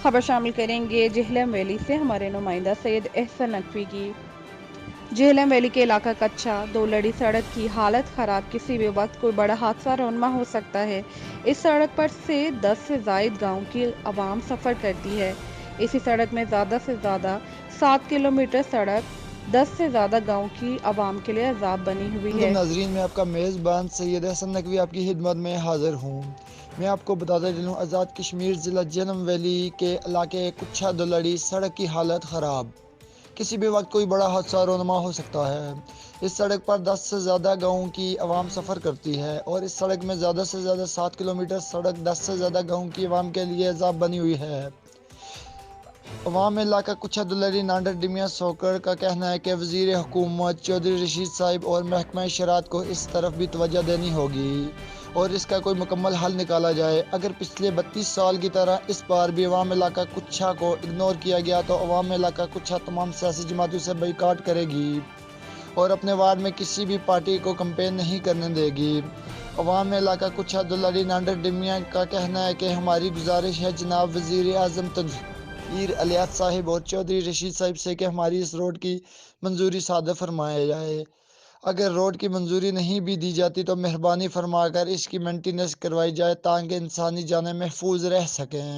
خبر شامل کریں گے جہلم ویلی سے ہمارے نمائندہ سید احسن نقوی کی۔ جہلم ویلی کے علاقہ کچا دو لڑی سڑک کی حالت خراب، کسی بھی وقت کوئی بڑا حادثہ رونما ہو سکتا ہے۔ اس سڑک پر سے 10 سے زائد گاؤں کی عوام سفر کرتی ہے۔ اسی سڑک میں زیادہ سے زیادہ 7 کلومیٹر سڑک 10 سے زیادہ گاؤں کی عوام کے لیے عذاب بنی ہوئی ہے۔ ناظرین، میں آپ کا میزبان سید احسن نقوی آپ کی خدمت میں حاضر ہوں۔ میں آپ کو بتاتا چلوں، آزاد کشمیر ضلع جہلم ویلی کے علاقے کچا دولڑی سڑک کی حالت خراب، کسی بھی وقت کوئی بڑا حادثہ رونما ہو سکتا ہے۔ اس سڑک پر 10 سے زیادہ گاؤں کی عوام سفر کرتی ہے اور اس سڑک میں زیادہ سے زیادہ 7 کلومیٹر سڑک 10 سے زیادہ گاؤں کی عوام کے لیے عذاب بنی ہوئی ہے۔ عوام علاقہ کچا دلری نانڈر ڈمیا سوکر کا کہنا ہے کہ وزیر حکومت چودھری رشید صاحب اور محکمہ شراعت کو اس طرف بھی توجہ دینی ہوگی اور اس کا کوئی مکمل حل نکالا جائے۔ اگر پچھلے 32 سال کی طرح اس بار بھی عوام علاقہ کچا کو اگنور کیا گیا تو عوام علاقہ کچا تمام سیاسی جماعتوں سے بائیکاٹ کرے گی اور اپنے وارڈ میں کسی بھی پارٹی کو کمپین نہیں کرنے دے گی۔ عوام علاقہ کچا دلری نانڈر ڈمیا کا کہنا ہے کہ ہماری گزارش ہے جناب وزیر اعظم تنویر الیاس صاحب اور چودھری رشید صاحب سے کہ ہماری اس روڈ کی منظوری صادر فرمایا جائے۔ اگر روڈ کی منظوری نہیں بھی دی جاتی تو مہربانی فرما کر اس کی مینٹیننس کروائی جائے تاکہ انسانی جانیں محفوظ رہ سکیں۔